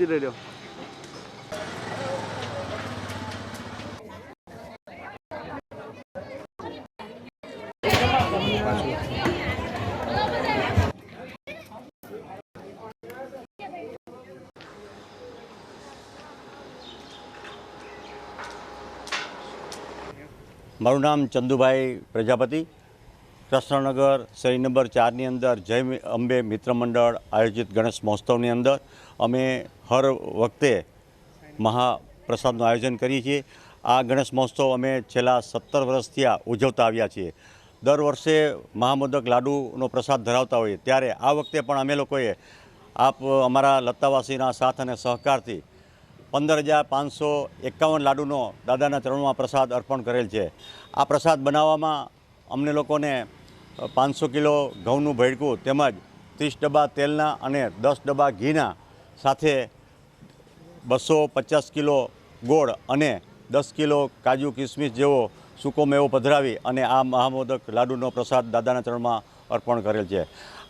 શાંતિ રહી રહ્યો। મારું નામ ચંદુભાઈ પ્રજાપતિ। કૃષ્ણનગર શેરી નંબર 4 ની અંદર જય અંબે મિત્ર મંડળ આયોજિત ગણેશ મહોત્સવની અંદર અમે હર વખતે મહાપ્રસાદનું આયોજન કરીએ છીએ। આ ગણેશ મહોત્સવ અમે છેલ્લા 17 વર્ષથી ઉજવતા આવ્યા છીએ। દર વર્ષે મહામોદક લાડુનો પ્રસાદ ધરાવતા હોઈએ ત્યારે આ વખતે પણ અમે લોકોએ અમારા લત્તાવાસીના સાથ અને સહકારથી 15,551 લાડુનો દાદાના ચરણોમાં પ્રસાદ અર્પણ કરેલ છે। આ પ્રસાદ બનાવવામાં અમને લોકોને 500 કિલો ઘઉંનું ભેળકું તેમજ 30 ડબ્બા તેલના અને 10 ડબ્બા ઘીના સાથે 250 કિલો ગોળ અને 10 કિલો કાજુ કિસમિસ જેવો સૂકો મેવો પધરાવી અને આ મહામોદક લાડુનો પ્રસાદ દાદાના ચરણમાં અર્પણ કરેલ છે।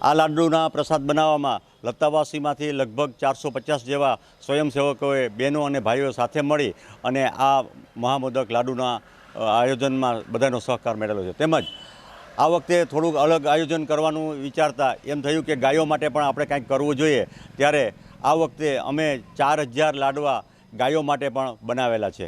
આ લાડુના પ્રસાદ બનાવવામાં લત્તાવાસીમાંથી લગભગ 450 જેવા સ્વયંસેવકોએ બહેનો અને ભાઈઓ સાથે મળી અને આ મહામોદક લાડુના આયોજનમાં બધાનો સહકાર મેળવેલો છે। તેમજ આ વખતે થોડુંક અલગ આયોજન કરવાનું વિચારતા એમ થયું કે ગાયો માટે પણ આપણે કંઈક કરવું જોઈએ, ત્યારે આ વખતે અમે 4000 લાડવા ગાયો માટે પણ બનાવેલા છે।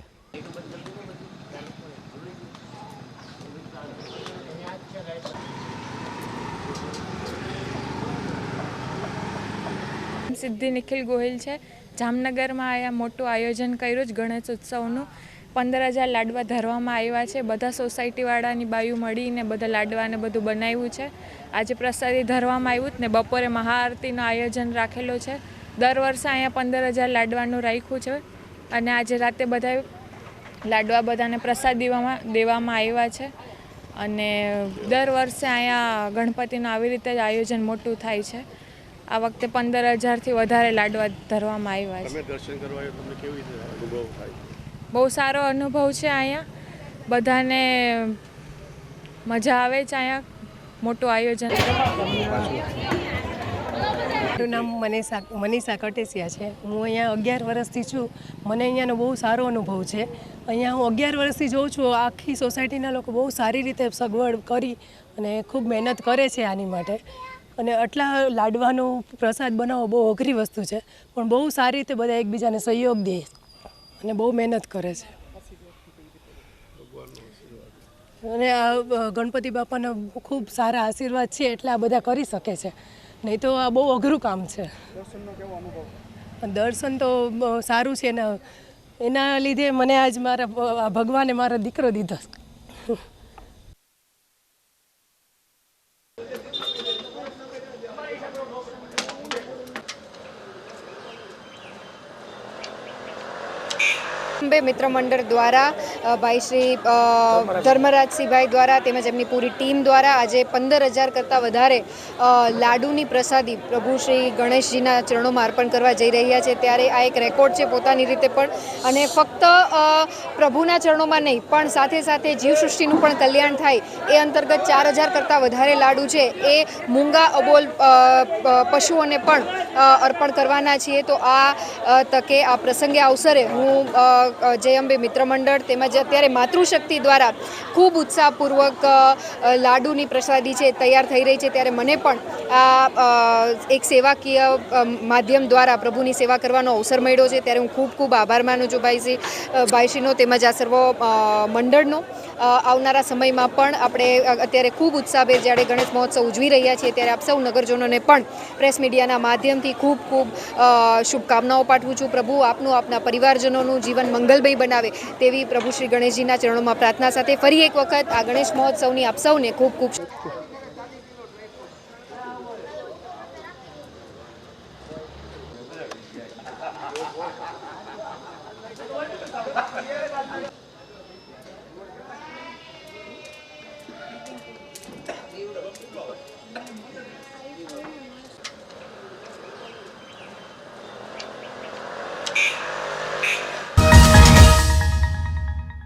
સિદ્ધિ નિખિલ ગોહિલ છે। જામનગરમાં આયા મોટું આયોજન કર્યું જ ગણેશ ઉત્સવનું। 15,000 લાડવા ધરવામાં આવ્યા છે। બધા સોસાયટીવાળાની બાયું મળીને બધા લાડવાને બધું બનાવ્યું છે। આજે પ્રસાદી ધરવામાં આવ્યું ને બપોરે મહાઆરતીનું આયોજન રાખેલો છે। દર વર્ષે અહીંયા 15,000 લાડવાનું રાખ્યું છે અને આજે રાતે બધા લાડવા બધાને પ્રસાદ દેવામાં આવ્યા છે અને દર વર્ષે અહીંયા ગણપતિનું આવી રીતે જ આયોજન મોટું થાય છે। આ વખતે 15,000થી વધારે લાડવા ધરવામાં આવ્યા છે। તમે દર્શન કરવા આવ્યો, તમને કેવી રીતે અનુભવ થાય? બહુ સારો અનુભવ છે। અહીંયા બધાને મજા આવે છે। અહીંયા મોટું આયોજન। મારું નામ મનીષા કટેસિયા છે। હું અહીંયા 11 વર્ષથી છું। મને અહીંયાનો બહુ સારો અનુભવ છે। અહીંયા હું 11 વર્ષથી જોઉં છું, આખી સોસાયટીના લોકો બહુ સારી રીતે સગવડ કરી અને ખૂબ મહેનત કરે છે આની માટે। અને આટલા લાડવાનો પ્રસાદ બનાવવો બહુ અઘરી વસ્તુ છે, પણ બહુ સારી રીતે બધા એકબીજાને સહયોગ દે અને બહુ મહેનત કરે છે। અને આ ગણપતિ બાપાના ખૂબ સારા આશીર્વાદ છે એટલે આ બધા કરી શકે છે, નહીં તો આ બહુ અઘરું કામ છે। દર્શન તો સારું છે ને એના લીધે મને આજ મારા ભગવાને મારો દીકરો દીધો। અંબે મિત્ર મંડળ દ્વારા ભાઈ શ્રી ધર્મરાજસિંહભાઈ દ્વારા તેમજ એમની પૂરી ટીમ દ્વારા આજે 15,000 કરતાં વધારે લાડુની પ્રસાદી પ્રભુ શ્રી ગણેશજીના ચરણોમાં અર્પણ કરવા જઈ રહ્યા છે। ત્યારે આ એક રેકોર્ડ છે પોતાની રીતે પણ, અને ફક્ત પ્રભુના ચરણોમાં નહીં પણ સાથે સાથે જીવસૃષ્ટિનું પણ કલ્યાણ થાય એ અંતર્ગત 4,000 કરતાં વધારે લાડુ છે એ મૂંગા અબોલ પશુઓને પણ અર્પણ કરવાના છીએ। તો આ તકે આ પ્રસંગે અવસરે હું જય અંબે મિત્ર મંડળ તેમજ અત્યારે માતૃશક્તિ દ્વારા ખૂબ ઉત્સાહપૂર્વક લાડુની પ્રસાદી છે તૈયાર થઈ રહી છે, ત્યારે મને પણ આ એક સેવાકીય માધ્યમ દ્વારા પ્રભુની સેવા કરવાનો અવસર મળ્યો છે। ત્યારે હું ખૂબ ખૂબ આભાર માનું છું ભાઈશ્રીનો તેમજ આ સર્વ મંડળનો। આવનારા સમયમાં પણ આપણે અત્યારે ખૂબ ઉત્સાહભેર જ્યારે ગણેશ મહોત્સવ ઉજવી રહ્યા છીએ ત્યારે આપ સૌ નગરજનોને પણ પ્રેસ મીડિયાના માધ્યમથી ખૂબ ખૂબ શુભકામનાઓ પાઠવું છું। પ્રભુ આપનું આપના પરિવારજનોનું જીવન મંગલમય બનાવે તેવી પ્રભુ શ્રી ગણેશજીના ચરણોમાં પ્રાર્થના સાથે ફરી એક વખત આ ગણેશ મહોત્સવની આપ સૌને ખૂબ ખૂબ